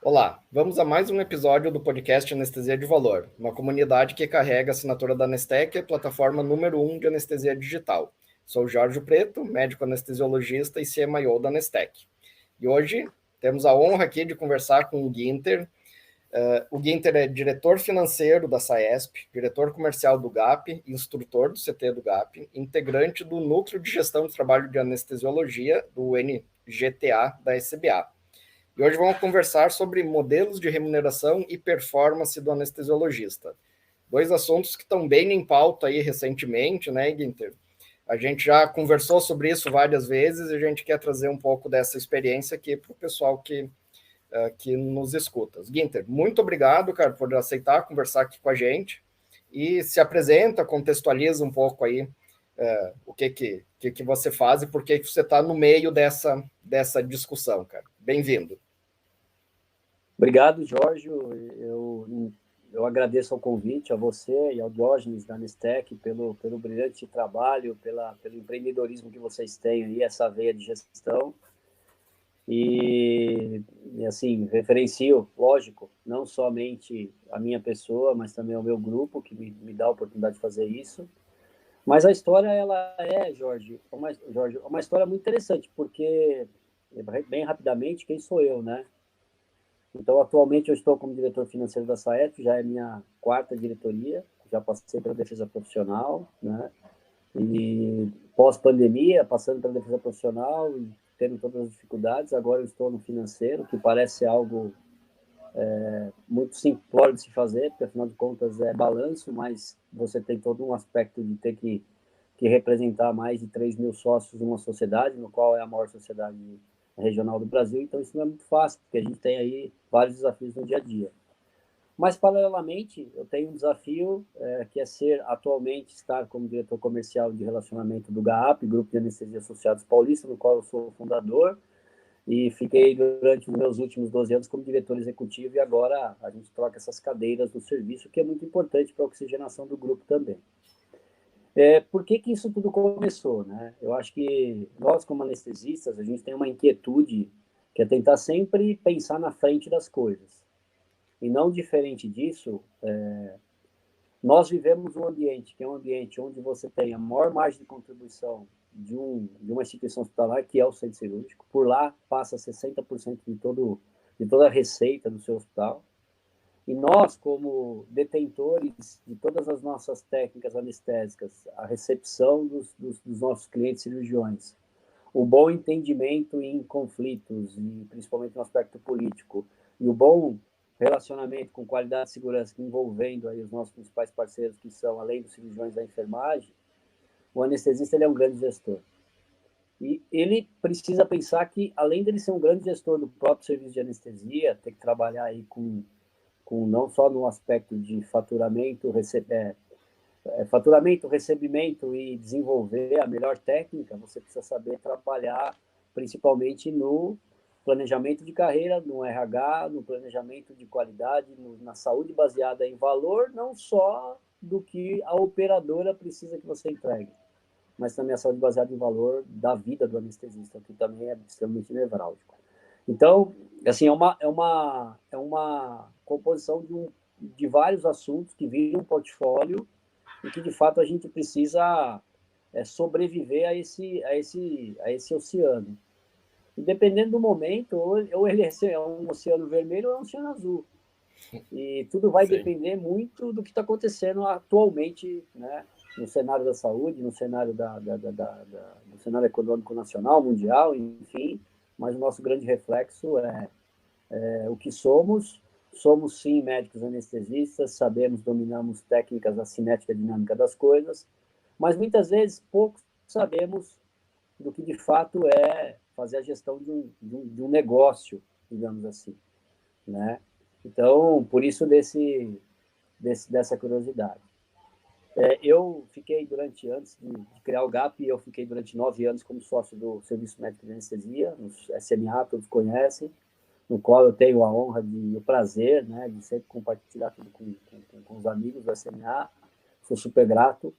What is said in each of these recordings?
Olá, vamos a mais um episódio do podcast Anestesia de Valor, uma comunidade que carrega a assinatura da Anestec, a plataforma número 1 de anestesia digital. Sou Jorge Preto, médico anestesiologista e CMIO da Anestec. E hoje temos a honra aqui de conversar com o Guinter. O Guinter é diretor financeiro da SAESP, diretor comercial do GAP, instrutor do CT do GAP, integrante do Núcleo de Gestão do Trabalho de Anestesiologia do NGTA da SBA. E hoje vamos conversar sobre modelos de remuneração e performance do anestesiologista. Dois assuntos que estão bem em pauta aí recentemente, né, Guinter? A gente já conversou sobre isso várias vezes e a gente quer trazer um pouco dessa experiência aqui para o pessoal que nos escuta. Guinter, muito obrigado, cara, por aceitar conversar aqui com a gente e se apresenta, contextualiza um pouco aí o que você faz e por que você está no meio dessa discussão, cara. Bem-vindo. Obrigado, Jorge. Eu agradeço ao convite, a você e ao Diógenes da Anestec pelo brilhante trabalho, pelo empreendedorismo que vocês têm aí, essa veia de gestão. E assim, referencio, lógico, não somente a minha pessoa, mas também ao meu grupo, que me dá a oportunidade de fazer isso. Mas a história, ela é, Jorge, uma história muito interessante, porque, bem rapidamente, quem sou eu, né? Então, atualmente, eu estou como diretor financeiro da SAESP, já é minha quarta diretoria, já passei pela defesa profissional, né? E pós-pandemia, passando pela defesa profissional e tendo todas as dificuldades, agora eu estou no financeiro, que parece algo muito simplório de se fazer, porque, afinal de contas, é balanço, mas você tem todo um aspecto de ter que representar mais de 3 mil sócios numa sociedade, no qual é a maior sociedade regional do Brasil, então isso não é muito fácil, porque a gente tem aí vários desafios no dia a dia. Mas, paralelamente, eu tenho um desafio que é atualmente, estar como diretor comercial de relacionamento do GAP, Grupo de Anestesia Associados Paulista, no qual eu sou fundador, e fiquei durante os meus últimos 12 anos como diretor executivo, e agora a gente troca essas cadeiras do serviço, que é muito importante para a oxigenação do grupo também. Por que isso tudo começou, né? Eu acho que nós, como anestesistas, a gente tem uma inquietude que é tentar sempre pensar na frente das coisas. E não diferente disso, nós vivemos um ambiente que é um ambiente onde você tem a maior margem de contribuição de uma instituição hospitalar, que é o centro cirúrgico. Por lá passa 60% de toda a receita do seu hospital. E nós, como detentores de todas as nossas técnicas anestésicas, a recepção dos nossos clientes cirurgiões, o bom entendimento em conflitos, e principalmente no aspecto político, e o bom relacionamento com qualidade e segurança envolvendo aí os nossos principais parceiros, que são, além dos cirurgiões, da enfermagem, o anestesista ele é um grande gestor. E ele precisa pensar que, além dele ser um grande gestor do próprio serviço de anestesia, tem que trabalhar aí com não só no aspecto de faturamento, recebimento e desenvolver a melhor técnica, você precisa saber trabalhar principalmente no planejamento de carreira, no RH, no planejamento de qualidade, na saúde baseada em valor, não só do que a operadora precisa que você entregue, mas também a saúde baseada em valor da vida do anestesista, que também é extremamente nevrálgico. Então, assim, é uma composição de vários assuntos que viram um portfólio e que, de fato, a gente precisa sobreviver a esse oceano. E, dependendo do momento, ou ele é um oceano vermelho ou é um oceano azul. E tudo vai depender muito do que está acontecendo atualmente, né, no cenário da saúde, no cenário do cenário econômico nacional, mundial, enfim. Mas o nosso grande reflexo é o que somos. Somos, sim, médicos anestesistas, sabemos, dominamos técnicas da cinética dinâmica das coisas, mas muitas vezes pouco sabemos do que de fato é fazer a gestão de um negócio, digamos assim, né? Então, por isso dessa curiosidade. Eu fiquei antes de criar o GAP, eu fiquei durante 9 anos como sócio do Serviço Médico de Anestesia, nos SMA, todos conhecem, no qual eu tenho a honra e o prazer, né, de sempre compartilhar tudo com os amigos do SMA. Sou super grato.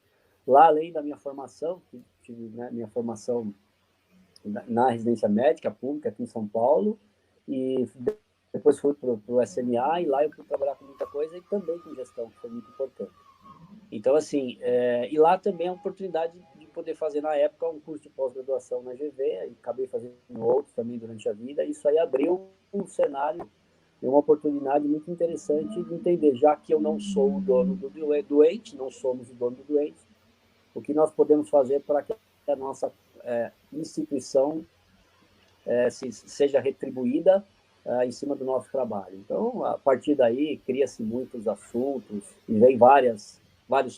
Lá, além da minha formação, tive, né, minha formação na residência médica pública aqui em São Paulo, e depois fui para o SMA, e lá eu fui trabalhar com muita coisa e também com gestão, que foi muito importante. Então, assim, e lá também é uma oportunidade de poder fazer, na época, um curso de pós-graduação na GV, e acabei fazendo outros também durante a vida, e isso aí abriu um cenário, uma oportunidade muito interessante de entender, já que eu não sou o dono do doente, não somos o dono do doente, o que nós podemos fazer para que a nossa instituição seja retribuída em cima do nosso trabalho. Então, a partir daí, cria-se muitos assuntos, e vem vários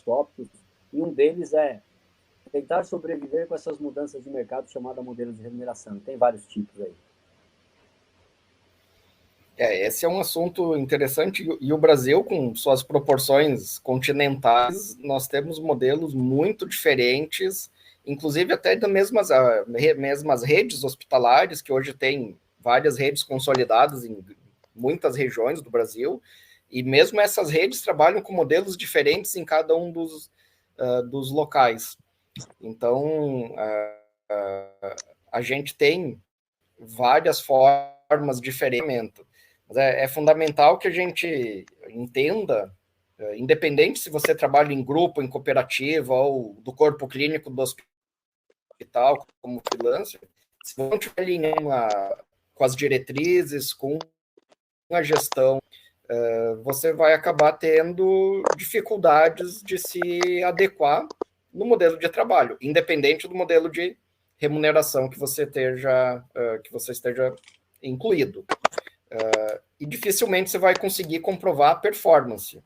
tópicos, e um deles é tentar sobreviver com essas mudanças de mercado chamada modelo de remuneração. Tem vários tipos aí. Esse é um assunto interessante, e o Brasil, com suas proporções continentais, nós temos modelos muito diferentes, inclusive até das mesmas redes hospitalares, que hoje tem várias redes consolidadas em muitas regiões do Brasil, e mesmo essas redes trabalham com modelos diferentes em cada um dos locais. Então, a gente tem várias formas de diferenciamento. Mas é fundamental que a gente entenda, independente se você trabalha em grupo, em cooperativa ou do corpo clínico do hospital como freelancer, se você não estiver alinhando com as diretrizes, com a gestão, você vai acabar tendo dificuldades de se adequar no modelo de trabalho, independente do modelo de remuneração que você esteja incluído. E dificilmente você vai conseguir comprovar a performance.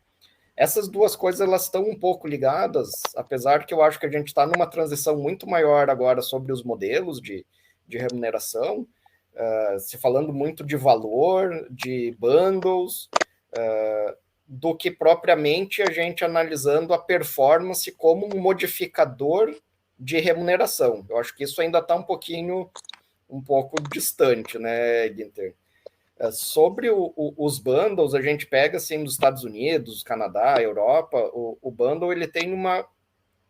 Essas duas coisas elas estão um pouco ligadas, apesar que eu acho que a gente está numa transição muito maior agora sobre os modelos de remuneração, se falando muito de valor, de bundles, do que propriamente a gente analisando a performance como um modificador de remuneração. Eu acho que isso ainda está um pouco distante, né, Guinter? Sobre os bundles, a gente pega assim dos Estados Unidos, Canadá, Europa, o bundle ele tem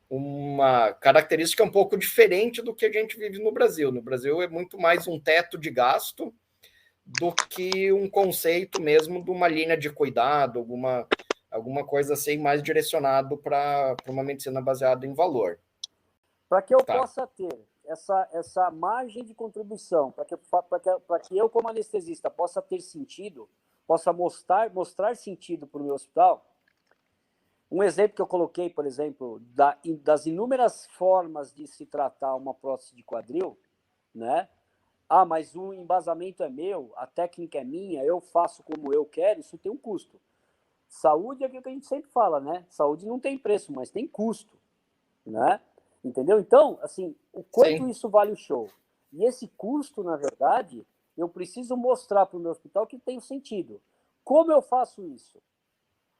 uma característica um pouco diferente do que a gente vive no Brasil. No Brasil é muito mais um teto de gasto do que um conceito mesmo de uma linha de cuidado, alguma coisa assim mais direcionado para uma medicina baseada em valor. Para que eu possa ter essa margem de contribuição, para que eu, como anestesista, possa ter sentido, possa mostrar sentido para o meu hospital, um exemplo que eu coloquei, por exemplo, das inúmeras formas de se tratar uma prótese de quadril, né? Ah, mas o embasamento é meu, a técnica é minha, eu faço como eu quero, isso tem um custo. Saúde é aquilo que a gente sempre fala, né? Saúde não tem preço, mas tem custo, né? Entendeu? Então, assim, o quanto Sim. Isso vale o show? E esse custo, na verdade, eu preciso mostrar para o meu hospital que tem sentido. Como eu faço isso?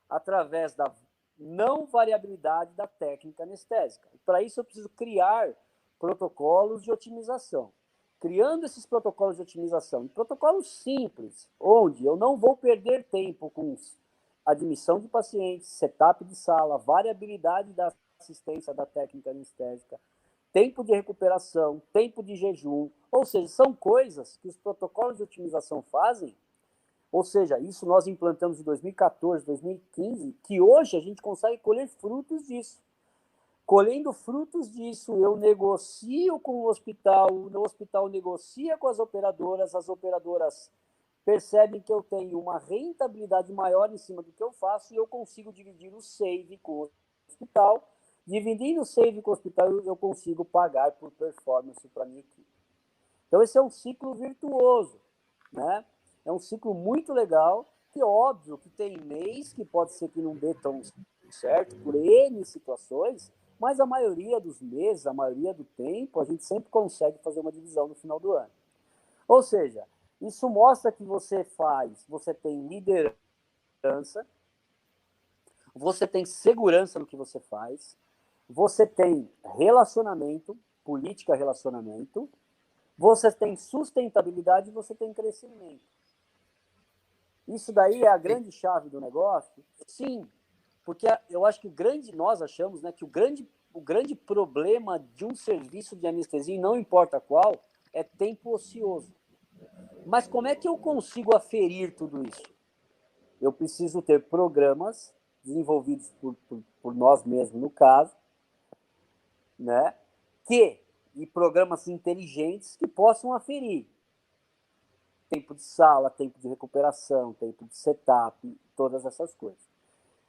Através da não variabilidade da técnica anestésica. Para isso, eu preciso criar protocolos de otimização. Criando esses protocolos de otimização, protocolos simples, onde eu não vou perder tempo com admissão de pacientes, setup de sala, variabilidade da assistência da técnica anestésica, tempo de recuperação, tempo de jejum, ou seja, são coisas que os protocolos de otimização fazem, ou seja, isso nós implantamos em 2014, 2015, que hoje a gente consegue colher frutos disso. Colhendo frutos disso, eu negocio com o hospital negocia com as operadoras percebem que eu tenho uma rentabilidade maior em cima do que eu faço e eu consigo dividir o save com o hospital. Dividindo o save com o hospital, eu consigo pagar por performance para a minha equipe. Então, esse é um ciclo virtuoso, né? É um ciclo muito legal, que óbvio que tem mês que pode ser que não dê tão certo, por N situações, mas a maioria dos meses, a maioria do tempo, a gente sempre consegue fazer uma divisão no final do ano. Ou seja, isso mostra que você tem liderança, você tem segurança no que você faz, você tem relacionamento, política relacionamento, você tem sustentabilidade e você tem crescimento. Isso daí é a grande chave do negócio? Sim, porque eu acho que nós achamos, né, que o grande problema de um serviço de anestesia, não importa qual, é tempo ocioso. Mas como é que eu consigo aferir tudo isso? Eu preciso ter programas desenvolvidos por nós mesmos, no caso, né? E programas inteligentes que possam aferir tempo de sala, tempo de recuperação, tempo de setup, todas essas coisas.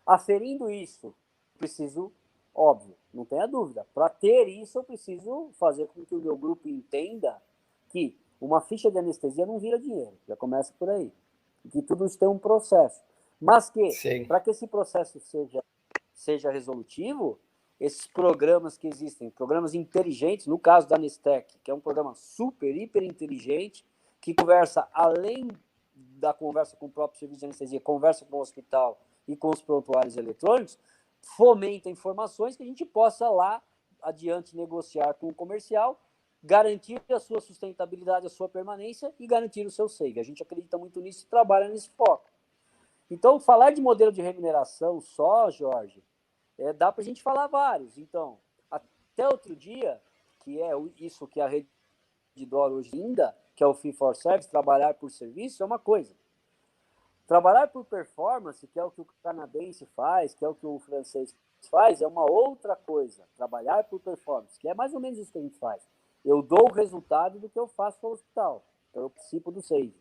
Aferindo isso, preciso, óbvio, não tenha dúvida, para ter isso eu preciso fazer com que o meu grupo entenda que uma ficha de anestesia não vira dinheiro, já começa por aí, que tudo isso tem um processo, mas que, para que esse processo seja resolutivo, esses programas que existem, programas inteligentes, no caso da Nestec, que é um programa super, hiper inteligente, que conversa além da conversa com o próprio serviço de anestesia, conversa com o hospital e com os prontuários eletrônicos, fomenta informações que a gente possa lá adiante negociar com o comercial, garantir a sua sustentabilidade, a sua permanência e garantir o seu save. A gente acredita muito nisso e trabalha nesse foco. Então, falar de modelo de remuneração só, Jorge, dá para a gente falar vários. Então, até outro dia, que é isso que a rede de DOR hoje ainda, que é o Fee for Service, trabalhar por serviço, é uma coisa. Trabalhar por performance, que é o que o canadense faz, que é o que o francês faz, é uma outra coisa. Trabalhar por performance, que é mais ou menos isso que a gente faz. Eu dou o resultado do que eu faço para o hospital. Então, eu participo do SAVE.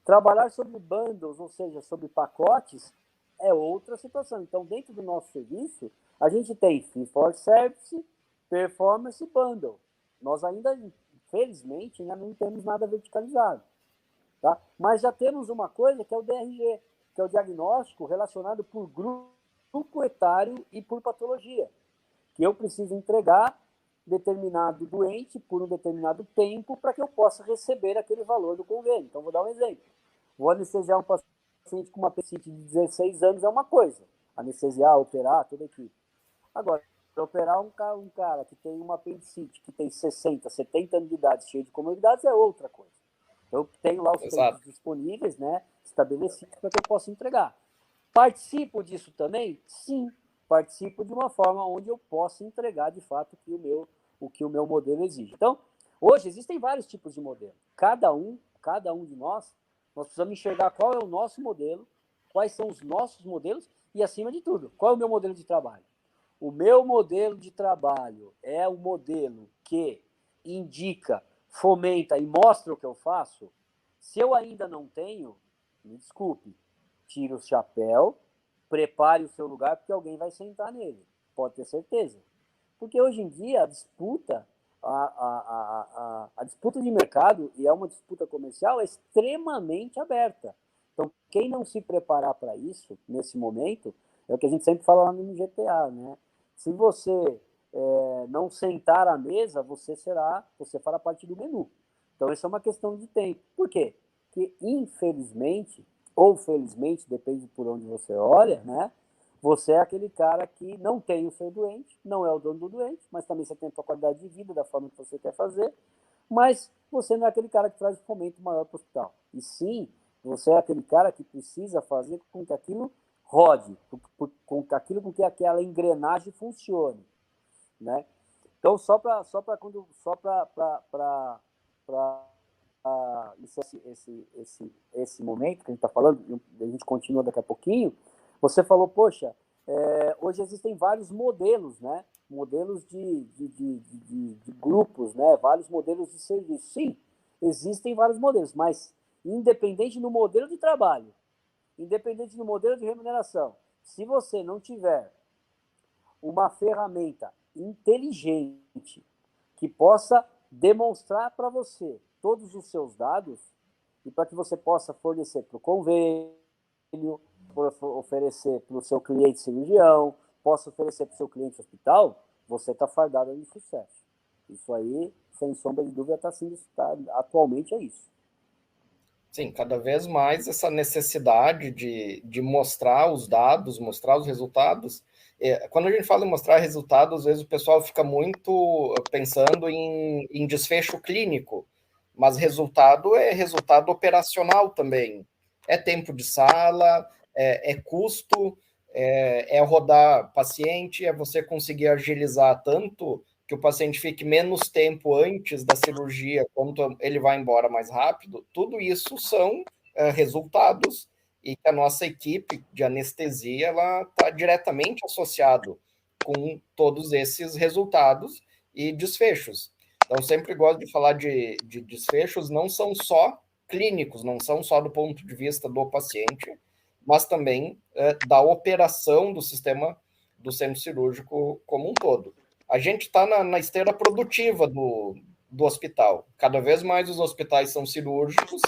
Trabalhar sobre bundles, ou seja, sobre pacotes, é outra situação. Então, dentro do nosso serviço, a gente tem Fee for Service, Performance e Bundle. Nós ainda, infelizmente, ainda não temos nada verticalizado. Tá? Mas já temos uma coisa que é o DRG, que é o diagnóstico relacionado por grupo etário e por patologia, que eu preciso entregar determinado doente por um determinado tempo para que eu possa receber aquele valor do convênio. Então, vou dar um exemplo. Vou anestesiar um paciente com uma apendicite de 16 anos é uma coisa. Anestesiar, operar, tudo aqui. Agora, para operar um cara que tem uma apendicite, que tem 60, 70 anos de idade, cheio de comorbidades, é outra coisa. Eu tenho lá os tempos disponíveis, né, estabelecidos para que eu possa entregar. Participo disso também? Sim. Participo de uma forma onde eu possa entregar, de fato, o que o meu modelo exige. Então, hoje existem vários tipos de modelo. Cada um de nós precisamos enxergar qual é o nosso modelo, quais são os nossos modelos e, acima de tudo, qual é o meu modelo de trabalho. O meu modelo de trabalho é o modelo que indica, fomenta e mostra o que eu faço. Se eu ainda não tenho, me desculpe, tire o chapéu, prepare o seu lugar, porque alguém vai sentar nele. Pode ter certeza. Porque hoje em dia a disputa, a disputa de mercado, e é uma disputa comercial, é extremamente aberta. Então, quem não se preparar para isso, nesse momento, é o que a gente sempre fala lá no GTA, né? Se você não sentar à mesa, você fará parte do menu. Então, isso é uma questão de tempo. Por quê? Porque, infelizmente, ou felizmente, depende por onde você olha, né? Você é aquele cara que não tem o seu doente, não é o dono do doente, mas também você tem a sua qualidade de vida da forma que você quer fazer, mas você não é aquele cara que traz o fomento maior para o hospital. E sim, você é aquele cara que precisa fazer com que aquilo rode, com que aquela engrenagem funcione, né? Então, só para esse momento que a gente está falando, a gente continua daqui a pouquinho, você falou, poxa, hoje existem vários modelos, né? Modelos de grupos, né? Vários modelos de serviço. Sim, existem vários modelos, mas independente do modelo de trabalho, independente do modelo de remuneração, se você não tiver uma ferramenta inteligente que possa demonstrar para você todos os seus dados e para que você possa fornecer para o convênio, oferecer para o seu cliente cirurgião, possa oferecer para o seu cliente hospital, você está fardado de sucesso. Isso aí, sem sombra de dúvida, atualmente é isso. Sim, cada vez mais essa necessidade de mostrar os dados, mostrar os resultados. Quando a gente fala em mostrar resultados, às vezes o pessoal fica muito pensando em desfecho clínico, mas resultado é resultado operacional também. é tempo de sala, é custo, é rodar paciente, é você conseguir agilizar tanto que o paciente fique menos tempo antes da cirurgia, quanto ele vai embora mais rápido. Tudo isso são resultados e que a nossa equipe de anestesia ela está diretamente associado com todos esses resultados e desfechos. Então, sempre gosto de falar de desfechos, não são só clínicos, não são só do ponto de vista do paciente, mas também da operação do sistema do centro cirúrgico como um todo. A gente está na esteira produtiva do hospital. Cada vez mais os hospitais são cirúrgicos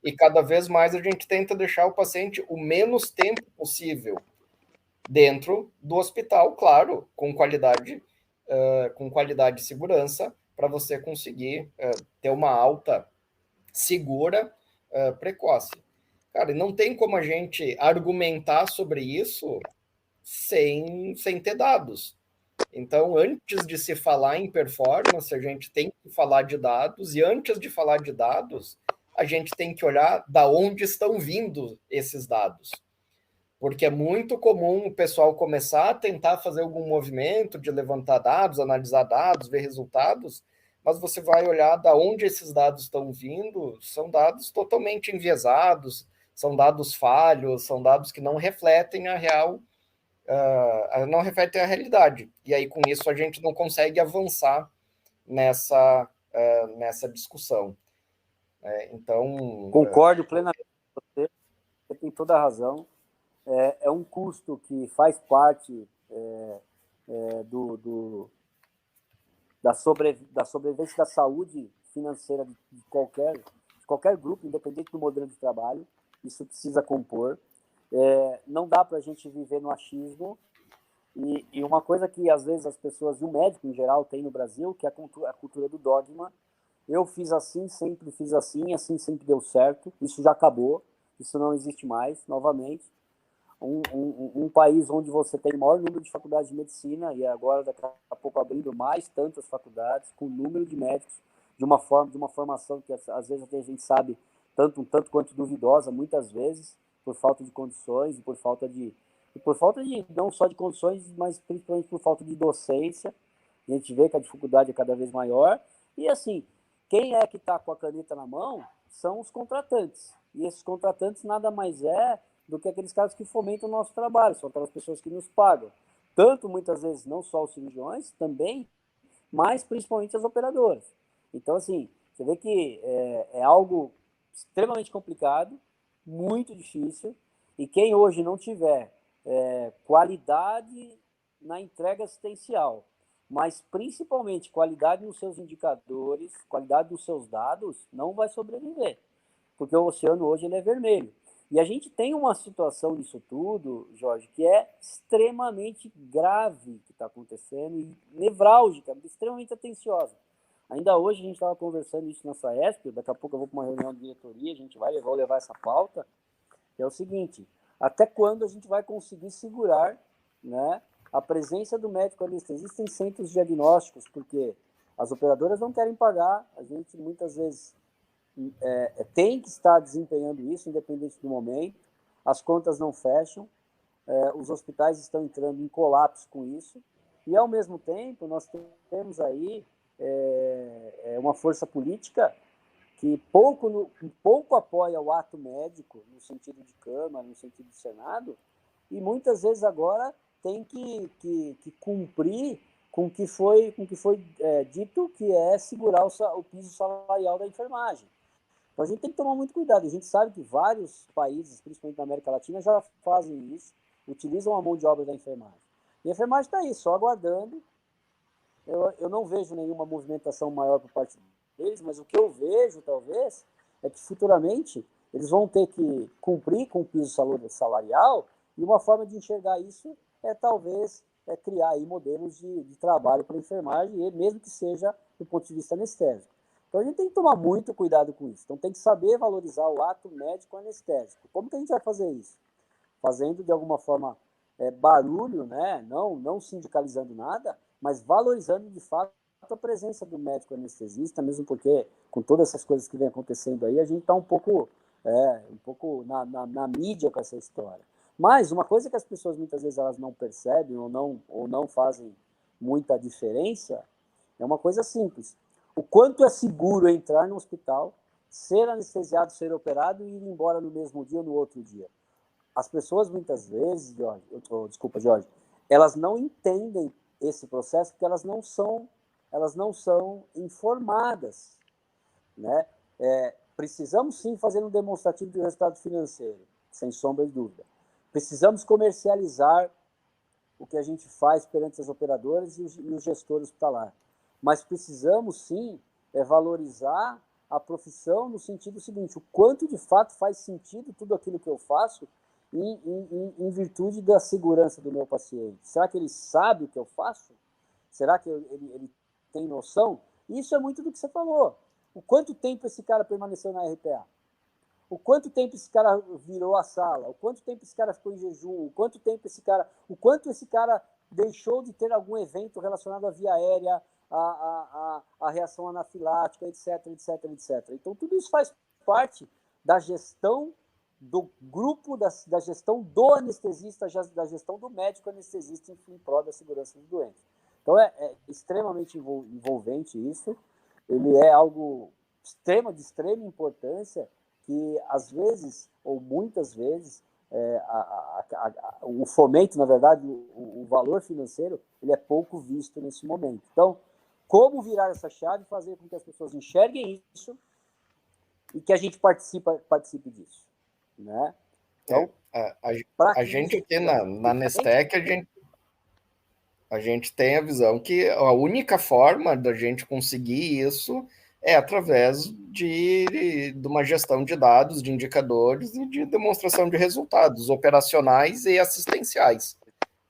e cada vez mais a gente tenta deixar o paciente o menos tempo possível dentro do hospital, claro, com qualidade e segurança, para você conseguir ter uma alta segura, precoce. Cara, não tem como a gente argumentar sobre isso sem ter dados. Então, antes de se falar em performance, a gente tem que falar de dados, e antes de falar de dados, a gente tem que olhar da onde estão vindo esses dados. Porque é muito comum o pessoal começar a tentar fazer algum movimento de levantar dados, analisar dados, ver resultados, mas você vai olhar da onde esses dados estão vindo, são dados totalmente enviesados, são dados falhos, são dados que não refletem a real, não refletem a realidade. E aí, com isso, a gente não consegue avançar nessa discussão. Então... Concordo plenamente com você, você tem toda a razão. É um custo que faz parte da sobrevivência da saúde financeira de qualquer grupo, independente do modelo de trabalho. Isso precisa compor. Não dá para a gente viver no achismo. E uma coisa que, às vezes, as pessoas, e o médico em geral, tem no Brasil, que é a cultura do dogma. Eu fiz assim, sempre fiz assim sempre deu certo. Isso já acabou. Isso não existe mais, novamente. Um país onde você tem o maior número de faculdades de medicina e agora daqui a pouco abrindo mais tantas faculdades com número de médicos de uma formação que às vezes até a gente sabe tanto quanto duvidosa muitas vezes por falta de condições e por falta de não só de condições, mas principalmente por falta de docência. A gente vê que a dificuldade é cada vez maior e assim, quem é que está com a caneta na mão são os contratantes, e esses contratantes nada mais do que aqueles caras que fomentam o nosso trabalho, são aquelas pessoas que nos pagam. Tanto, muitas vezes, não só os cirurgiões, também, mas principalmente as operadoras. Então, assim, você vê que é algo extremamente complicado, muito difícil, e quem hoje não tiver qualidade na entrega assistencial, mas principalmente qualidade nos seus indicadores, qualidade dos seus dados, não vai sobreviver, porque o oceano hoje ele é vermelho. E a gente tem uma situação nisso tudo, Jorge, que é extremamente grave que está acontecendo e nevrálgica, extremamente atenciosa. Ainda hoje a gente estava conversando isso na SAESP, daqui a pouco eu vou para uma reunião de diretoria, a gente vai levar essa pauta, que é o seguinte: até quando a gente vai conseguir segurar, né, a presença do médico anestesista em centros diagnósticos, porque as operadoras não querem pagar, a gente muitas vezes tem que estar desempenhando isso, independente do momento, as contas não fecham, os hospitais estão entrando em colapso com isso, e ao mesmo tempo nós temos aí uma força política que pouco apoia o ato médico, no sentido de Câmara, no sentido do Senado, e muitas vezes agora tem que cumprir com o que foi dito, que é segurar o piso salarial da enfermagem. Então a gente tem que tomar muito cuidado. A gente sabe que vários países, principalmente na América Latina, já fazem isso, utilizam a mão de obra da enfermagem. E a enfermagem está aí, só aguardando. Eu não vejo nenhuma movimentação maior por parte deles, mas o que eu vejo, talvez, é que futuramente eles vão ter que cumprir com o piso salarial, e uma forma de enxergar isso talvez criar aí modelos de trabalho para a enfermagem, mesmo que seja do ponto de vista anestésico. Então a gente tem que tomar muito cuidado com isso. Então tem que saber valorizar o ato médico anestésico. Como que a gente vai fazer isso? Fazendo de alguma forma barulho, né? Não sindicalizando nada, mas valorizando de fato a presença do médico anestesista, mesmo porque com todas essas coisas que vem acontecendo aí, a gente está um pouco um pouco na mídia com essa história. Mas uma coisa que as pessoas muitas vezes elas não percebem ou não fazem muita diferença é uma coisa simples. O quanto é seguro entrar no hospital, ser anestesiado, ser operado e ir embora no mesmo dia ou no outro dia. As pessoas muitas vezes, Jorge, elas não entendem esse processo porque elas não são informadas, né? Precisamos sim fazer um demonstrativo de resultado financeiro, sem sombra de dúvida. Precisamos comercializar o que a gente faz perante as operadoras e o gestor hospitalar. Mas precisamos sim valorizar a profissão no sentido seguinte, o quanto de fato faz sentido tudo aquilo que eu faço em virtude da segurança do meu paciente. Será que ele sabe o que eu faço? Será que ele tem noção? Isso é muito do que você falou. O quanto tempo esse cara permaneceu na RPA? O quanto tempo esse cara virou a sala? O quanto tempo esse cara ficou em jejum? O quanto esse cara deixou de ter algum evento relacionado à via aérea, a reação anafilática, etc, etc, etc. Então, tudo isso faz parte da gestão do grupo, da gestão do anestesista, da gestão do médico anestesista em prol da segurança do doente. Então, é extremamente envolvente isso. Ele é algo de extrema importância que, às vezes, ou muitas vezes, o fomento, na verdade, o valor financeiro, ele é pouco visto nesse momento. Então, como virar essa chave e fazer com que as pessoas enxerguem isso e que a gente participe disso, né? Então, a gente aqui na Nestec, a gente tem a visão que a única forma da gente conseguir isso é através de uma gestão de dados, de indicadores e de demonstração de resultados operacionais e assistenciais,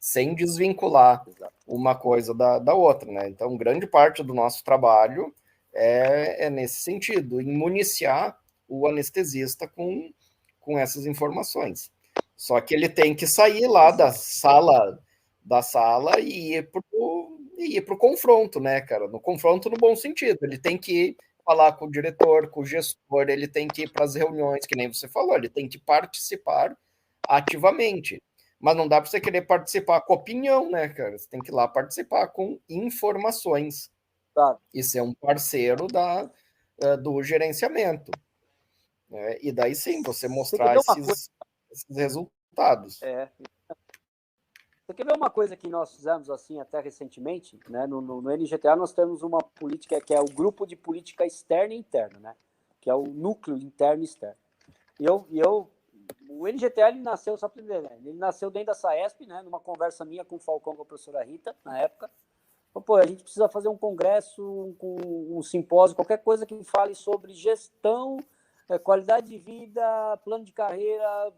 sem desvincular uma coisa da outra, né? Então, grande parte do nosso trabalho é nesse sentido, em municiar o anestesista com essas informações. Só que ele tem que sair lá da sala e ir para o confronto, né, cara? No confronto no bom sentido. Ele tem que falar com o diretor, com o gestor, ele tem que ir para as reuniões, que nem você falou, ele tem que participar ativamente. Mas não dá para você querer participar com opinião, né, cara? Você tem que ir lá participar com informações. Claro. E ser um parceiro do gerenciamento. Né? E daí sim, você mostrar esses resultados. Você quer ver uma coisa que nós fizemos assim até recentemente, né? No NGTA nós temos uma política que é o grupo de política externa e interna, né? Que é o núcleo interno e externo. O NGTA ele nasceu, só para entender, né? Ele nasceu dentro da SAESP, né? Numa conversa minha com o Falcão, com a professora Rita, na época. Pô, a gente precisa fazer um congresso, um simpósio, qualquer coisa que fale sobre gestão, qualidade de vida, plano de carreira,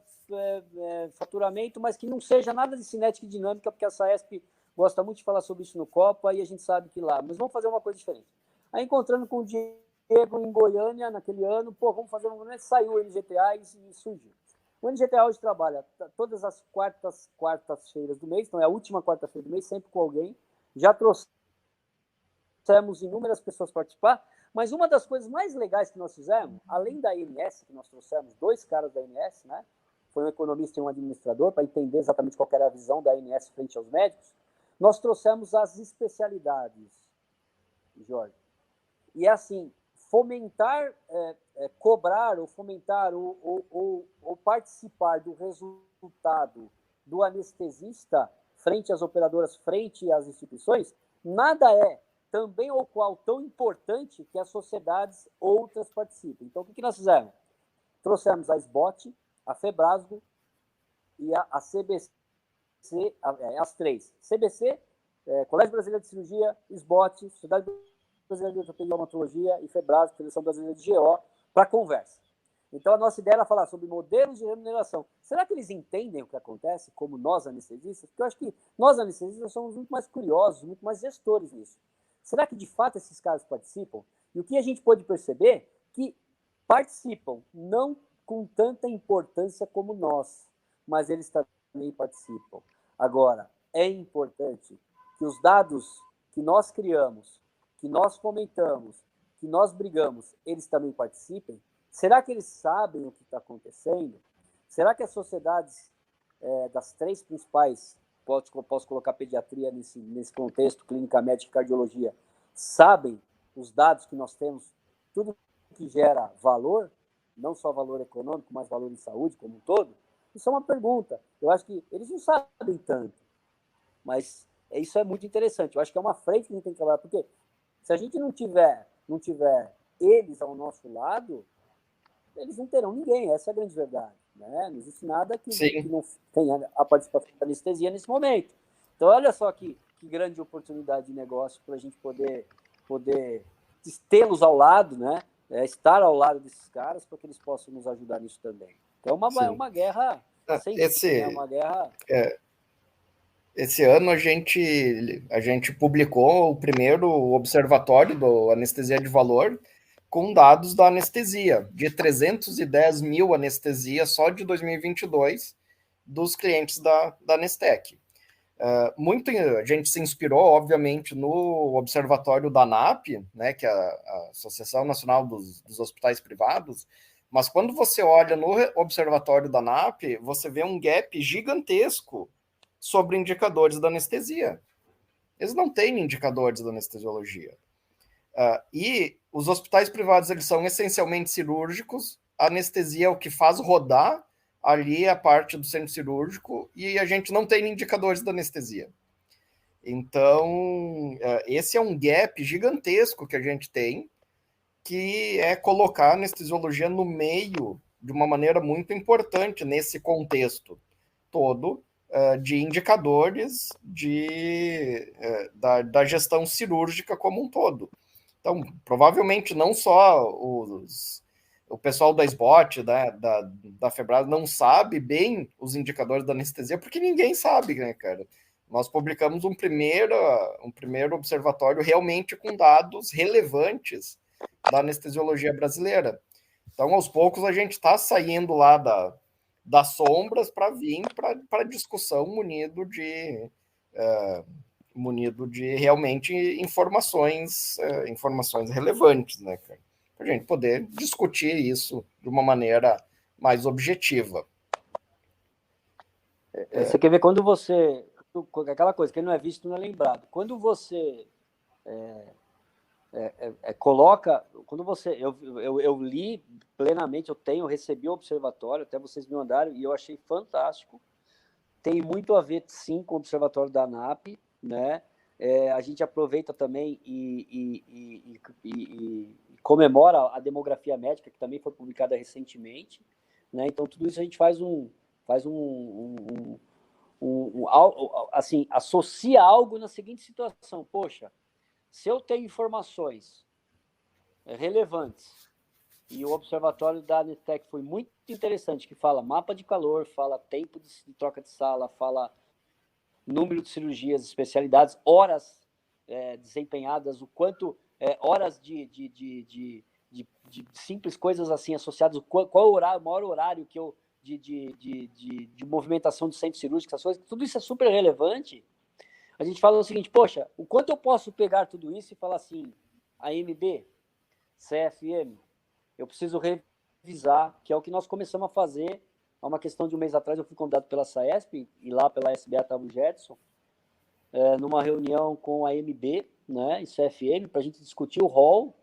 faturamento, mas que não seja nada de cinética e dinâmica, porque a SAESP gosta muito de falar sobre isso no Copa e a gente sabe que lá. Mas vamos fazer uma coisa diferente. Aí, encontrando com o Diego em Goiânia, naquele ano, vamos fazer um... Saiu o NGTA e surgiu. O NGTA hoje trabalha todas as quartas-feiras do mês, então é a última quarta-feira do mês, sempre com alguém. Já trouxemos inúmeras pessoas participar, mas uma das coisas mais legais que nós fizemos, além da ANS, que nós trouxemos 2 caras da ANS, né? Foi um economista e um administrador, para entender exatamente qual era a visão da ANS frente aos médicos, nós trouxemos as especialidades, Jorge. E é assim, fomentar, cobrar ou fomentar ou participar do resultado do anestesista frente às operadoras, frente às instituições, nada é também ou qual tão importante que as sociedades outras participem. Então, o que nós fizemos? Trouxemos a SBOT, a FEBRASGO e a CBC, as 3. CBC, Colégio Brasileiro de Cirurgia, SBOT, Sociedade Brasileira de Ortopedia e Traumatologia e FEBRASGO, Federação Brasileira de GO, para conversa. Então, a nossa ideia era falar sobre modelos de remuneração. Será que eles entendem o que acontece, como nós anestesistas? Porque eu acho que nós anestesistas somos muito mais curiosos, muito mais gestores nisso. Será que, de fato, esses caras participam? E o que a gente pôde perceber que participam, não com tanta importância como nós, mas eles também participam. Agora, é importante que os dados que nós criamos, que nós fomentamos, que nós brigamos, eles também participem, será que eles sabem o que está acontecendo? Será que as sociedades das 3 principais, posso colocar pediatria nesse contexto, clínica médica e cardiologia, sabem os dados que nós temos, tudo que gera valor, não só valor econômico, mas valor em saúde como um todo? Isso é uma pergunta. Eu acho que eles não sabem tanto, mas isso é muito interessante. Eu acho que é uma frente que a gente tem que trabalhar, porque se a gente não tiver eles ao nosso lado, eles não terão ninguém, essa é a grande verdade. Né? Não existe nada que não tenha a participação da anestesia nesse momento. Então, olha só que grande oportunidade de negócio para a gente poder tê-los ao lado, né? Estar ao lado desses caras para que eles possam nos ajudar nisso também. Então, é uma guerra sem fim, né? Uma guerra... Esse ano a gente publicou o primeiro observatório do anestesia de valor com dados da anestesia, de 310 mil anestesias só de 2022 dos clientes da Nestec. Muito a gente se inspirou, obviamente, no observatório da ANAP, né, que é a Associação Nacional dos Hospitais Privados, mas quando você olha no observatório da ANAP, você vê um gap gigantesco sobre indicadores da anestesia. Eles não têm indicadores da anestesiologia. E os hospitais privados, eles são essencialmente cirúrgicos, a anestesia é o que faz rodar ali a parte do centro cirúrgico, e a gente não tem indicadores da anestesia. Então, esse é um gap gigantesco que a gente tem, que é colocar a anestesiologia no meio de uma maneira muito importante nesse contexto todo, de indicadores da gestão cirúrgica como um todo. Então, provavelmente não só o pessoal da SBOT, da Febrado, não sabe bem os indicadores da anestesia, porque ninguém sabe, né, cara? Nós publicamos um primeiro observatório realmente com dados relevantes da anestesiologia brasileira. Então, aos poucos, a gente está saindo lá das sombras para vir para a discussão munido de realmente informações relevantes, né, cara? Para a gente poder discutir isso de uma maneira mais objetiva. Você quer ver quando você... Aquela coisa, quem não é visto não é lembrado. Quando você coloca... Quando você... Eu li plenamente, recebi o observatório, até vocês me mandaram, e eu achei fantástico. Tem muito a ver, sim, com o observatório da ANAP, né? A gente aproveita também e comemora a demografia médica, que também foi publicada recentemente, né? Então, tudo isso a gente assim, associa algo na seguinte situação: poxa, se eu tenho informações relevantes, e o observatório da Nestec foi muito interessante, que fala mapa de calor, fala tempo de troca de sala, fala número de cirurgias, especialidades, horas desempenhadas, o quanto horas de simples coisas assim associadas, qual o maior horário que eu de movimentação do centro cirúrgico, essas coisas, tudo isso é super relevante. A gente fala o seguinte: poxa, o quanto eu posso pegar tudo isso e falar assim, AMB, CFM, eu preciso revisar, que é o que nós começamos a fazer. Há uma questão de um mês atrás, eu fui convidado pela SAESP e lá pela SBA estava o Jetson, numa reunião com a AMB, né, e CFM, para a gente discutir o rol,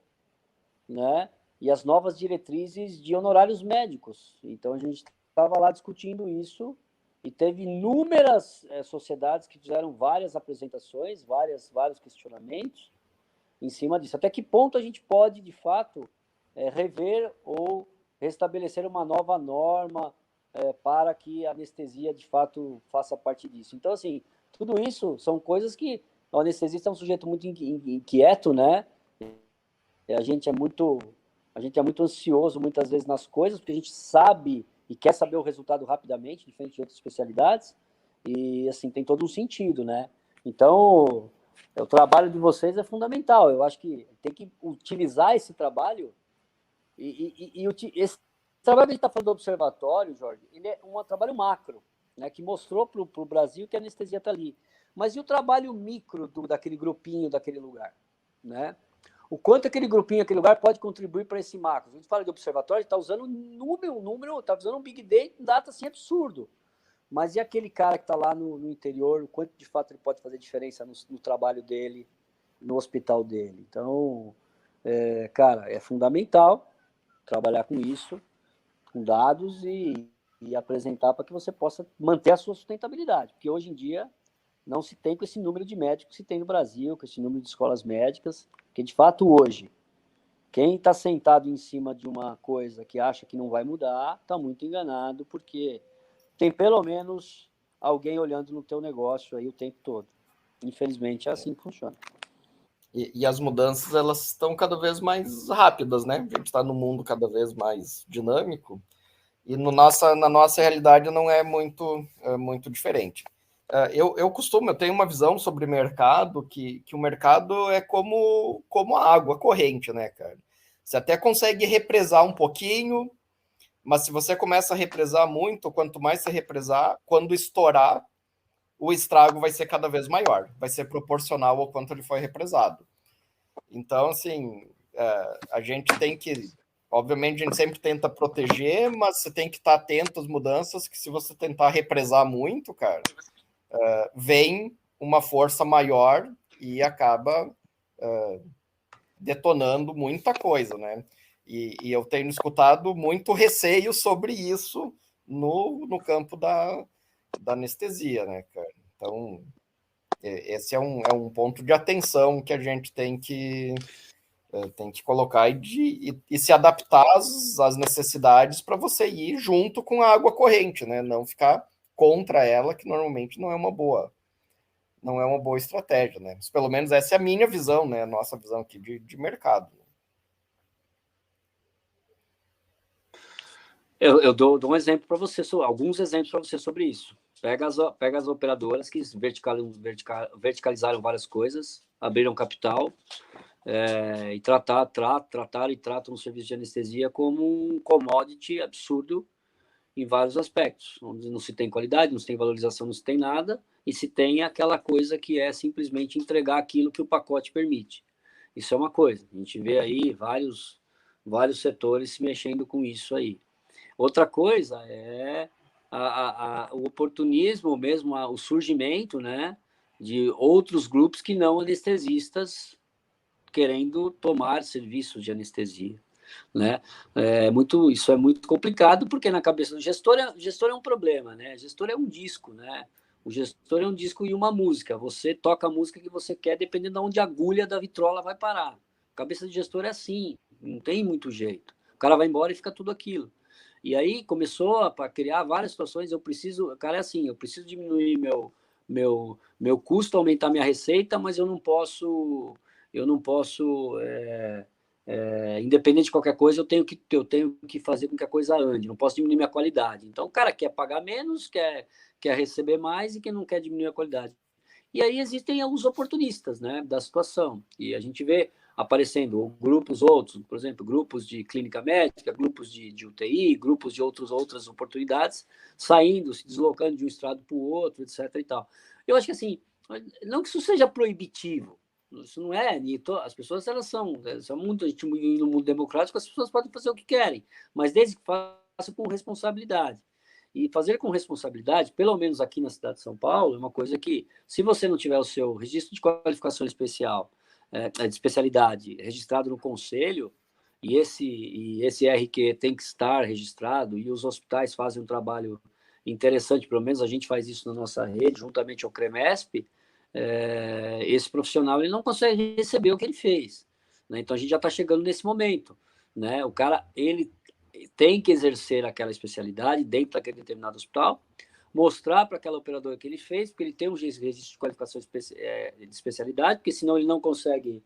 né, e as novas diretrizes de honorários médicos. Então, a gente estava lá discutindo isso e teve inúmeras sociedades que fizeram várias apresentações, vários questionamentos em cima disso. Até que ponto a gente pode, de fato, rever ou restabelecer uma nova norma para que a anestesia, de fato, faça parte disso. Então, assim, tudo isso são coisas que o anestesista é um sujeito muito inquieto, né? A gente é muito ansioso muitas vezes nas coisas, porque a gente sabe e quer saber o resultado rapidamente, diferente de outras especialidades, e assim, tem todo um sentido, né? Então, o trabalho de vocês é fundamental. Eu acho que tem que utilizar esse trabalho esse trabalho que a gente está falando do observatório, Jorge, ele é um trabalho macro, né, que mostrou para o Brasil que a anestesia está ali. Mas e o trabalho micro daquele grupinho, daquele lugar? Né? o quanto aquele grupinho, aquele lugar pode contribuir para esse macro. A gente fala de observatório, está usando um número, está usando um big data assim absurdo. Mas e aquele cara que está lá no interior, o quanto de fato ele pode fazer diferença no trabalho dele, no hospital dele? Então, cara, é fundamental trabalhar com isso, com dados e apresentar para que você possa manter a sua sustentabilidade. Porque hoje em dia não se tem com esse número de médicos que se tem no Brasil, com esse número de escolas médicas, que de fato hoje, quem está sentado em cima de uma coisa que acha que não vai mudar, está muito enganado, porque tem pelo menos alguém olhando no teu negócio aí o tempo todo. Infelizmente é assim que funciona. E as mudanças, elas estão cada vez mais rápidas, né? A gente está num mundo cada vez mais dinâmico e na nossa realidade não é muito diferente. Eu tenho uma visão sobre mercado que o mercado é como a água corrente, né, cara? Você até consegue represar um pouquinho, mas se você começa a represar muito, quanto mais você represar, quando estourar, o estrago vai ser cada vez maior, vai ser proporcional ao quanto ele foi represado. Então, assim, a gente tem que, obviamente, a gente sempre tenta proteger, mas você tem que estar atento às mudanças, que se você tentar represar muito, cara, vem uma força maior e acaba detonando muita coisa, né? E eu tenho escutado muito receio sobre isso no campo da anestesia, né, cara? Então, esse é um ponto de atenção que a gente tem que colocar e se adaptar às necessidades para você ir junto com a água corrente, né? Não ficar contra ela, que normalmente não é uma boa estratégia, né? Mas pelo menos essa é a minha visão, né? A nossa visão aqui de mercado. Eu dou um exemplo para você, alguns exemplos para você sobre isso. Pega as operadoras que verticalizaram várias coisas, abriram capital e trataram e tratam o serviço de anestesia como um commodity absurdo em vários aspectos, onde não se tem qualidade, não se tem valorização, não se tem nada, e se tem aquela coisa que é simplesmente entregar aquilo que o pacote permite. Isso é uma coisa. A gente vê aí vários setores se mexendo com isso aí. Outra coisa é o oportunismo mesmo, o surgimento, né, de outros grupos que não anestesistas querendo tomar serviços de anestesia, né? Isso é muito complicado porque na cabeça do gestor é um problema, né? Gestor é um disco, né? O gestor é um disco e uma música. Você toca a música que você quer dependendo de onde a agulha da vitrola vai parar. A cabeça do gestor é assim, não tem muito jeito. O cara vai embora e fica tudo aquilo. E aí começou a criar várias situações. O cara é assim, eu preciso diminuir meu custo, aumentar minha receita, mas eu não posso independente de qualquer coisa, eu tenho que fazer com que a coisa ande, não posso diminuir minha qualidade. Então, o cara quer pagar menos, quer receber mais e quem não quer diminuir a qualidade. E aí existem os oportunistas, né, da situação. E a gente vê aparecendo grupos outros, por exemplo, grupos de clínica médica, grupos de UTI, grupos de outras oportunidades, saindo, se deslocando de um estado para o outro, etc. e tal. Eu acho que assim, não que isso seja proibitivo, isso não é, as pessoas são muito, a gente vive no mundo democrático, as pessoas podem fazer o que querem, mas desde que façam com responsabilidade. E fazer com responsabilidade, pelo menos aqui na cidade de São Paulo, é uma coisa que, se você não tiver o seu registro de qualificação especial, de especialidade, registrado no conselho, e esse RQ tem que estar registrado, e os hospitais fazem um trabalho interessante, pelo menos a gente faz isso na nossa rede, juntamente ao CREMESP, esse profissional ele não consegue receber o que ele fez. Né? Então, a gente já está chegando nesse momento. Né? O cara ele tem que exercer aquela especialidade dentro daquele determinado hospital, mostrar para aquela operadora que ele fez, porque ele tem um registro de qualificação de especialidade, porque senão ele não consegue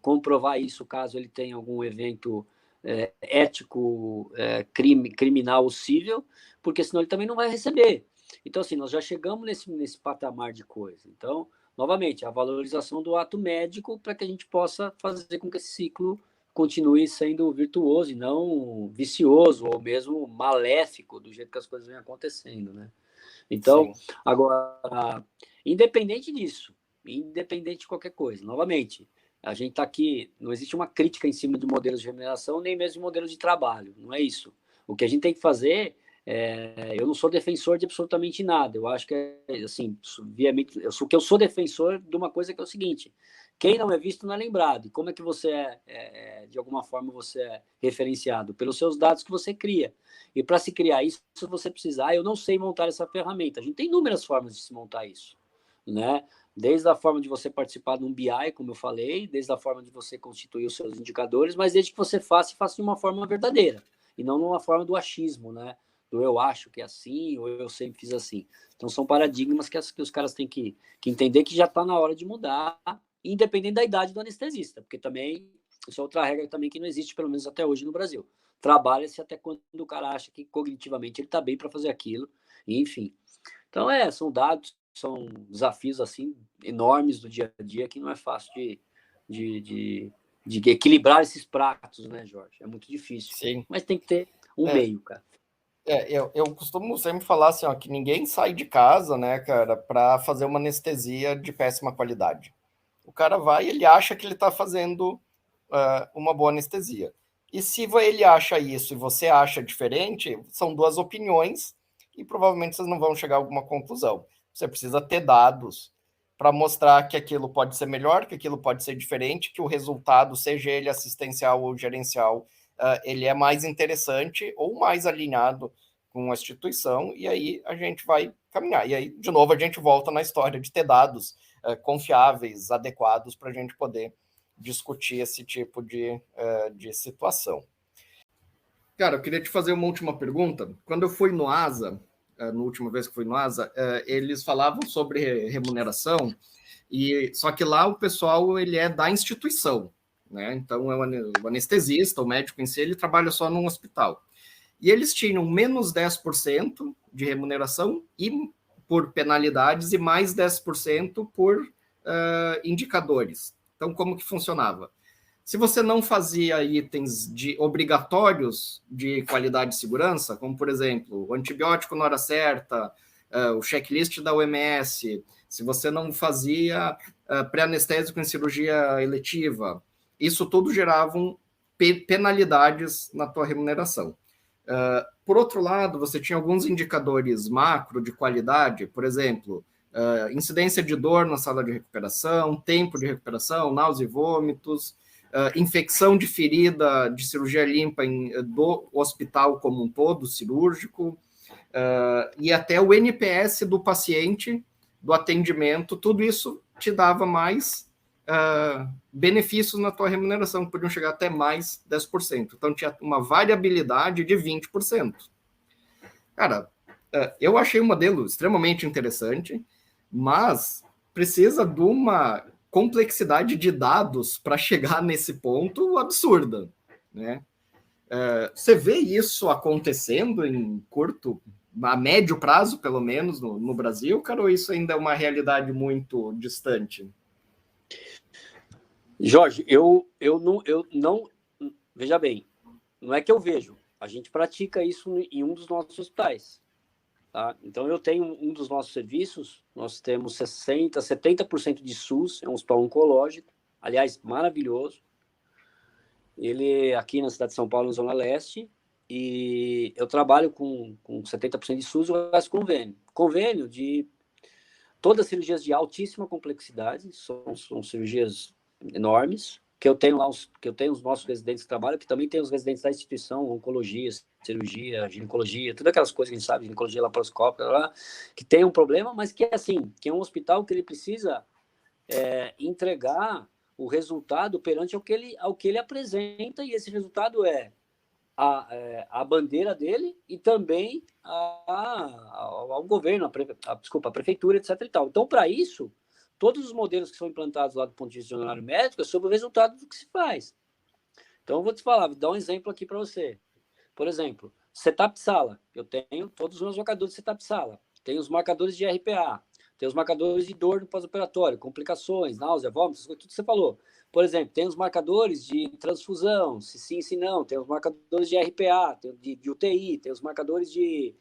comprovar isso caso ele tenha algum evento ético, criminal ou cível, porque senão ele também não vai receber. Então, assim, nós já chegamos nesse patamar de coisa. Então, novamente, a valorização do ato médico para que a gente possa fazer com que esse ciclo continue sendo virtuoso e não vicioso ou mesmo maléfico do jeito que as coisas vêm acontecendo, né? Então, sim. Agora, independente disso, independente de qualquer coisa, novamente, A gente está aqui, não existe uma crítica em cima de modelos de remuneração, nem mesmo de modelos de trabalho, não é isso. O que a gente tem que fazer, eu não sou defensor de absolutamente nada, eu acho que, assim, o que eu sou defensor de uma coisa que é o seguinte, quem não é visto não é lembrado, e como é que você de alguma forma, você é referenciado? Pelos seus dados que você cria, e para se criar isso, você precisa, eu não sei montar essa ferramenta, a gente tem inúmeras formas de se montar isso, né? Desde a forma de você participar de um BI, como eu falei, desde a forma de você constituir os seus indicadores, mas desde que você faça de uma forma verdadeira, e não numa forma do achismo, né? Do eu acho que é assim, ou eu sempre fiz assim. Então, são paradigmas que os caras têm que entender que já está na hora de mudar, independente da idade do anestesista, porque também, isso é outra regra também que não existe, pelo menos até hoje no Brasil. Trabalha-se até quando o cara acha que cognitivamente ele está bem para fazer aquilo, enfim. Então, são dados, são desafios assim enormes do dia a dia que não é fácil de equilibrar esses pratos, né, Jorge? É muito difícil. Sim. Mas tem que ter um meio, cara. Eu costumo sempre falar assim, ó, que ninguém sai de casa, né, cara, para fazer uma anestesia de péssima qualidade. O cara vai e ele acha que ele está fazendo uma boa anestesia. E se ele acha isso e você acha diferente, são duas opiniões e provavelmente vocês não vão chegar a alguma conclusão. Você precisa ter dados para mostrar que aquilo pode ser melhor, que aquilo pode ser diferente, que o resultado, seja ele assistencial ou gerencial, ele é mais interessante ou mais alinhado com a instituição, e aí a gente vai caminhar. E aí, de novo, a gente volta na história de ter dados confiáveis, adequados, para a gente poder discutir esse tipo de situação. Cara, eu queria te fazer uma última pergunta. Quando eu fui no ASA, na última vez que fui no ASA, eles falavam sobre remuneração, e só que lá o pessoal ele é da instituição, né? Então, o anestesista, o médico em si, ele trabalha só num hospital. E eles tinham menos 10% de remuneração e por penalidades e mais 10% por indicadores. Então, como que funcionava? Se você não fazia itens obrigatórios de qualidade e segurança, como, por exemplo, o antibiótico na hora certa, o checklist da OMS, se você não fazia pré-anestésico em cirurgia eletiva, isso tudo gerava penalidades na tua remuneração. Por outro lado, você tinha alguns indicadores macro de qualidade, por exemplo, incidência de dor na sala de recuperação, tempo de recuperação, náusea e vômitos, infecção de ferida de cirurgia limpa do hospital como um todo, cirúrgico, e até o NPS do paciente, do atendimento, tudo isso te dava mais benefícios na tua remuneração, que podiam chegar até mais 10%. Então, tinha uma variabilidade de 20%. Cara, eu achei o modelo extremamente interessante, mas precisa de uma complexidade de dados para chegar nesse ponto absurda, né? Você vê isso acontecendo em curto, a médio prazo, pelo menos, no Brasil, cara, ou isso ainda é uma realidade muito distante? Jorge, eu não, veja bem, não é que eu vejo, a gente pratica isso em um dos nossos hospitais. Tá? Então, eu tenho um dos nossos serviços, nós temos 60%, 70% de SUS, é um hospital oncológico, aliás, maravilhoso. Ele aqui na cidade de São Paulo, na Zona Leste, e eu trabalho com 70% de SUS e o resto convênio. Convênio de todas as cirurgias de altíssima complexidade, são cirurgias enormes, que eu tenho os nossos residentes que trabalham, que também tem os residentes da instituição, oncologia, cirurgia, ginecologia, todas aquelas coisas que a gente sabe, ginecologia laparoscópica, lá, que tem um problema, mas que é assim, que é um hospital que ele precisa entregar o resultado perante ao que ele apresenta, e esse resultado é a bandeira dele e também ao governo, a prefeitura, etc. E tal. Então, para isso, todos os modelos que são implantados lá do ponto de vista de honorário médico é sobre o resultado do que se faz. Então, eu vou te falar, vou dar um exemplo aqui para você. Por exemplo, setup sala. Eu tenho todos os meus marcadores de setup sala. Tenho os marcadores de RPA. Tem os marcadores de dor no pós-operatório, complicações, náusea, vômitos, tudo que você falou. Por exemplo, tem os marcadores de transfusão, se sim, se não. Tem os marcadores de RPA, de UTI, tem os marcadores de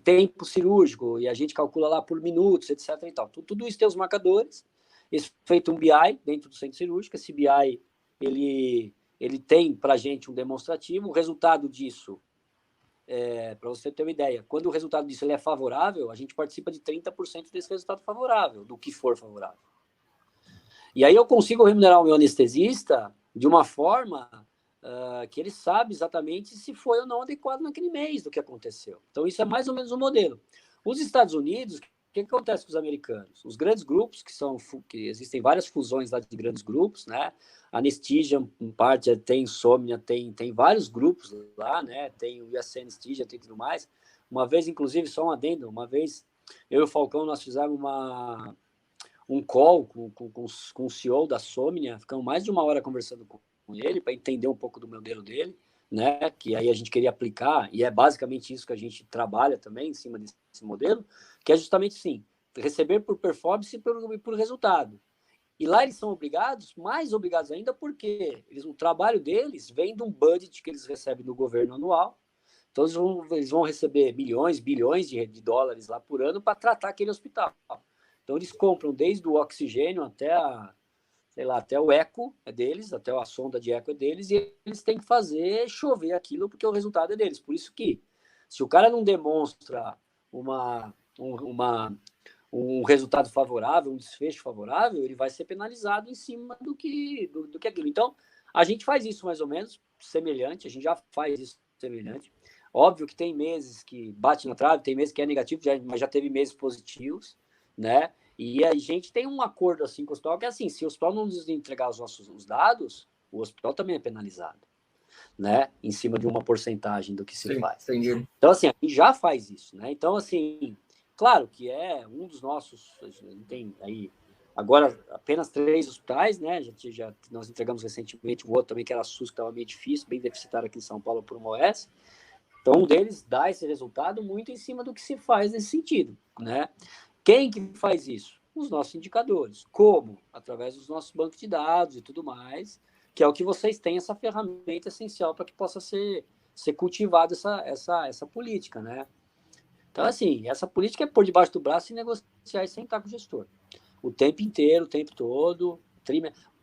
tempo cirúrgico, e a gente calcula lá por minutos, etc. E tal. Tudo isso tem os marcadores. feito um BI dentro do centro cirúrgico. Esse BI, ele tem para a gente um demonstrativo. O resultado disso, para você ter uma ideia, quando o resultado disso ele é favorável, a gente participa de 30% desse resultado favorável, do que for favorável. E aí eu consigo remunerar o meu anestesista de uma forma que ele sabe exatamente se foi ou não adequado naquele mês do que aconteceu. Então, isso é mais ou menos o modelo. Os Estados Unidos, o que acontece com os americanos? Os grandes grupos, que existem várias fusões lá de grandes grupos, né? Anesthesia, em parte, tem Insomnia, tem vários grupos lá, né? Tem o USA Anesthesia, tem tudo mais. Uma vez, inclusive, só um adendo, uma vez, eu e o Falcão, nós fizemos um call com o CEO da Somnia, ficamos mais de uma hora conversando com ele para entender um pouco do modelo dele, né? Que aí a gente queria aplicar, e é basicamente isso que a gente trabalha também em cima desse modelo, que é justamente sim, receber por performance e por resultado. E lá eles são obrigados, mais obrigados ainda, porque o trabalho deles vem de um budget que eles recebem do governo anual. Então eles vão receber milhões, bilhões de dólares lá por ano para tratar aquele hospital. Então eles compram desde o oxigênio até o eco é deles, até a sonda de eco é deles, e eles têm que fazer chover aquilo porque o resultado é deles. Por isso que, se o cara não demonstra um resultado favorável, um desfecho favorável, ele vai ser penalizado em cima do que aquilo. Então, a gente faz isso mais ou menos semelhante, a gente já faz isso semelhante. Óbvio que tem meses que bate na trave, tem meses que é negativo, mas já teve meses positivos, né? E a gente tem um acordo assim com o hospital, que é assim, se o hospital não nos entregar os dados, o hospital também é penalizado, né? Em cima de uma porcentagem do que se faz. Entendi. Então, assim, a gente já faz isso, né? Então, assim, claro que é um dos nossos, a gente tem aí, agora apenas 3 hospitais, né? Nós entregamos recentemente um outro também, que era SUS, que estava meio difícil, bem deficitário aqui em São Paulo por uma OS. Então, um deles dá esse resultado muito em cima do que se faz nesse sentido, né? Quem que faz isso? Os nossos indicadores. Como? Através dos nossos bancos de dados e tudo mais, que é o que vocês têm essa ferramenta essencial para que possa ser cultivada essa política, né? Então, assim, essa política é pôr debaixo do braço e negociar e sentar com o gestor. O tempo inteiro, o tempo todo.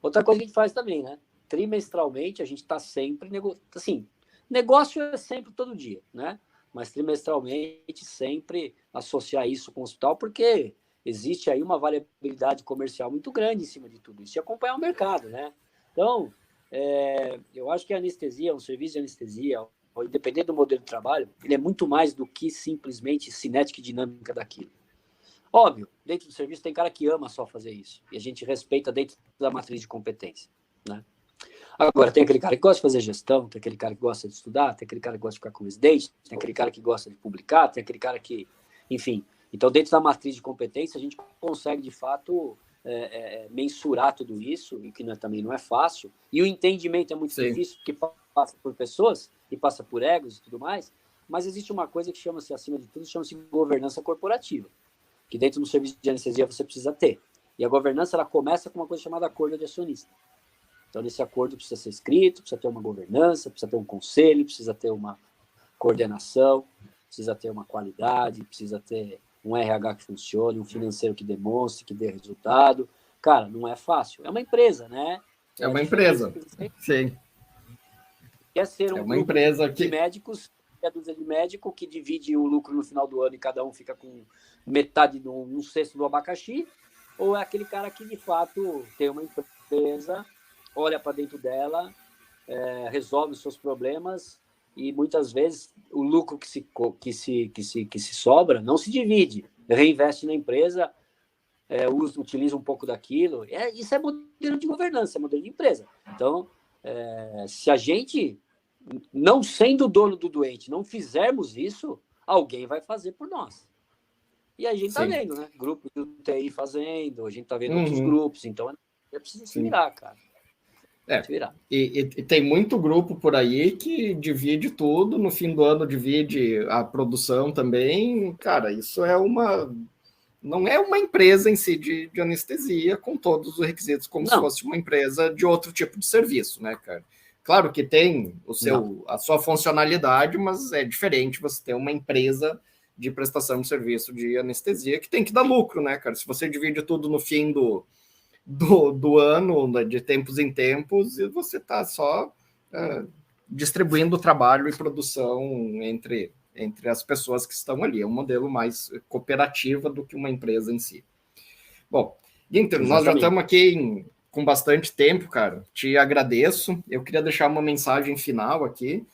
Outra coisa que a gente faz também, né? Trimestralmente, a gente está sempre assim, negócio é sempre todo dia, né? Mas trimestralmente sempre associar isso com o hospital, porque existe aí uma variabilidade comercial muito grande em cima de tudo isso, e acompanhar o mercado, né? Então, eu acho que a anestesia, um serviço de anestesia, independente do modelo de trabalho, ele é muito mais do que simplesmente cinética e dinâmica daquilo. Óbvio, dentro do serviço tem cara que ama só fazer isso, e a gente respeita dentro da matriz de competência, né? Agora, tem aquele cara que gosta de fazer gestão, tem aquele cara que gosta de estudar, tem aquele cara que gosta de ficar com residente, tem aquele cara que gosta de publicar, tem aquele cara que... Enfim, então dentro da matriz de competência a gente consegue, de fato, mensurar tudo isso, e que também não é fácil. E o entendimento é muito difícil, porque passa por pessoas e passa por egos e tudo mais, mas existe uma coisa que chama-se, acima de tudo, chama-se governança corporativa, que dentro do serviço de anestesia você precisa ter. E a governança, ela começa com uma coisa chamada acordo de acionista. Então, nesse acordo precisa ser escrito, precisa ter uma governança, precisa ter um conselho, precisa ter uma coordenação, precisa ter uma qualidade, precisa ter um RH que funcione, um financeiro que demonstre, que dê resultado. Cara, não é fácil. É uma empresa, né? É uma empresa, sim. Quer ser um grupo de médicos, meia dúzia de médico que divide o lucro no final do ano e cada um fica com metade, um sexto do abacaxi, ou é aquele cara que, de fato, tem uma empresa, olha para dentro dela, resolve os seus problemas, e muitas vezes o lucro que se sobra não se divide, reinveste na empresa, utiliza um pouco daquilo. Isso é modelo de governança, é modelo de empresa. Então, se a gente, não sendo dono do doente, não fizermos isso, alguém vai fazer por nós. E a gente está vendo, né? Grupos do TI fazendo, a gente está vendo outros grupos, então é preciso se virar, cara. E tem muito grupo por aí que divide tudo, no fim do ano divide a produção também. Cara, isso não é uma empresa em si de anestesia com todos os requisitos, como se fosse uma empresa de outro tipo de serviço, né, cara? Claro que tem a sua funcionalidade, mas é diferente você ter uma empresa de prestação de serviço de anestesia que tem que dar lucro, né, cara? Se você divide tudo no fim do ano, né, de tempos em tempos, e você está só distribuindo trabalho e produção entre as pessoas que estão ali. É um modelo mais cooperativo do que uma empresa em si. Bom, Guinter, nós já estamos aqui com bastante tempo, cara. Te agradeço. Eu queria deixar uma mensagem final aqui,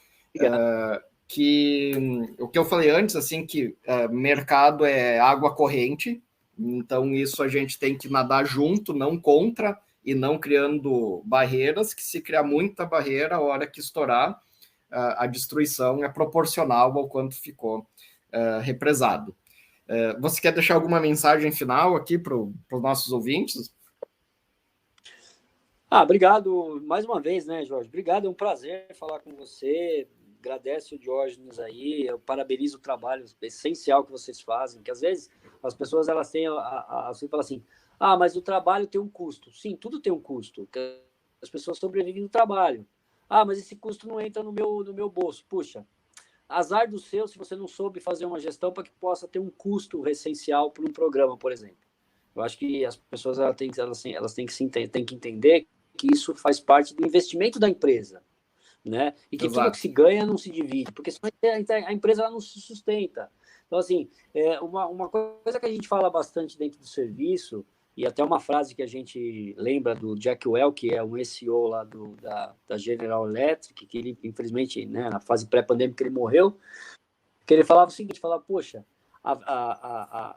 que o que eu falei antes, assim, que mercado é água corrente, então isso a gente tem que nadar junto, não contra, e não criando barreiras, que se criar muita barreira, a hora que estourar, a destruição é proporcional ao quanto ficou represado. Você quer deixar alguma mensagem final aqui para os nossos ouvintes? Obrigado mais uma vez, né, Jorge? Obrigado, é um prazer falar com você. Agradeço o Diógenes aí, eu parabenizo o trabalho essencial que vocês fazem, que às vezes as pessoas elas têm assim, falam assim, mas o trabalho tem um custo. Sim, tudo tem um custo, as pessoas sobrevivem do trabalho. Mas esse custo não entra no meu bolso. Puxa, azar do seu se você não soube fazer uma gestão para que possa ter um custo essencial para um programa, por exemplo. Eu acho que as pessoas elas têm que entender que isso faz parte do investimento da empresa, né? E que tudo que se ganha não se divide, porque senão a empresa ela não se sustenta. Então, assim, uma coisa que a gente fala bastante dentro do serviço, e até uma frase que a gente lembra do Jack Welch, que é um SEO lá da General Electric, que ele, infelizmente, né, na fase pré-pandêmica, ele morreu, que ele falava o seguinte, poxa,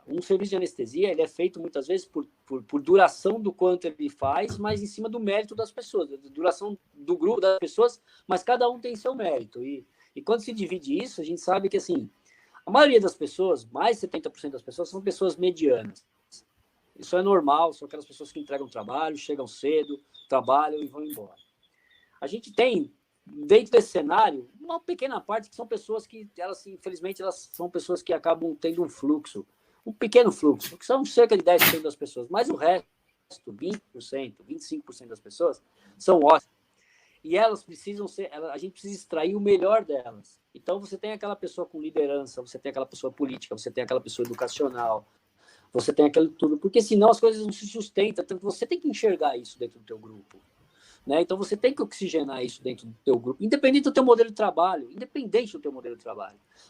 um serviço de anestesia ele é feito muitas vezes por duração do quanto ele faz, mas em cima do mérito das pessoas, da duração do grupo das pessoas, mas cada um tem seu mérito. E quando se divide isso, a gente sabe que assim, a maioria das pessoas, mais de 70% das pessoas, são pessoas medianas. Isso é normal, são aquelas pessoas que entregam trabalho, chegam cedo, trabalham e vão embora. A gente tem, dentro desse cenário, uma pequena parte que são pessoas que, elas, infelizmente, elas são pessoas que acabam tendo um fluxo, um pequeno fluxo, que são cerca de 10% das pessoas, mas o resto, 20%, 25% das pessoas, são ótimas. E elas precisam ser, a gente precisa extrair o melhor delas. Então, você tem aquela pessoa com liderança, você tem aquela pessoa política, você tem aquela pessoa educacional, você tem aquilo tudo, porque senão as coisas não se sustentam, então você tem que enxergar isso dentro do teu grupo. Né? Então, você tem que oxigenar isso dentro do teu grupo, independente do teu modelo de trabalho,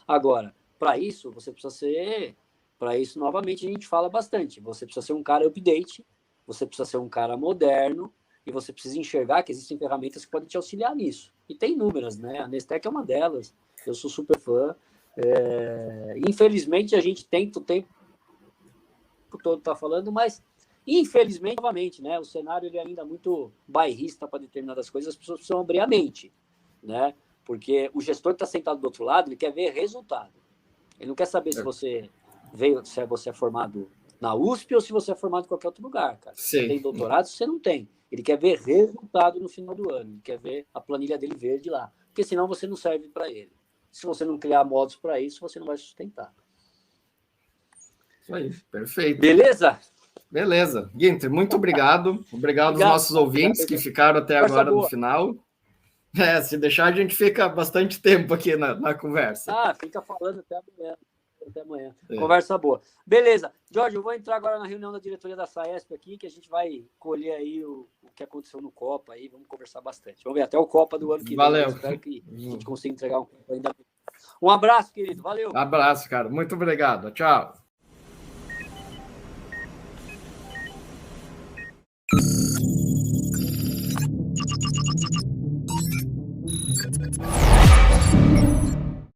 Agora, para isso, você precisa ser... Para isso, novamente, a gente fala bastante. Você precisa ser um cara update, você precisa ser um cara moderno, e você precisa enxergar que existem ferramentas que podem te auxiliar nisso. E tem inúmeras, né? A Nestec é uma delas. Eu sou super fã. Infelizmente, a gente tenta o tempo todo tá falando, mas infelizmente, novamente, né, o cenário ele é ainda muito bairrista para determinadas coisas, as pessoas precisam abrir a mente, né? Porque o gestor que está sentado do outro lado, ele quer ver resultado. Ele não quer saber se você é formado na USP ou se você é formado em qualquer outro lugar, cara. Se você tem doutorado, se você não tem. Ele quer ver resultado no final do ano, ele quer ver a planilha dele verde lá, porque senão você não serve para ele. Se você não criar modos para isso, você não vai sustentar. Isso aí, perfeito. Beleza? Guinter, muito obrigado. Obrigado aos nossos ouvintes que ficaram até agora no final. Se deixar, a gente fica bastante tempo aqui na conversa. Fica falando até amanhã. Conversa boa. Beleza. Jorge, eu vou entrar agora na reunião da diretoria da SAESP aqui, que a gente vai colher aí o que aconteceu no Copa aí, vamos conversar bastante. Vamos ver, até o Copa do ano que vem. Valeu. Espero que a gente consiga entregar um Copa ainda. Um abraço, querido. Valeu. Abraço, cara. Muito obrigado. Tchau.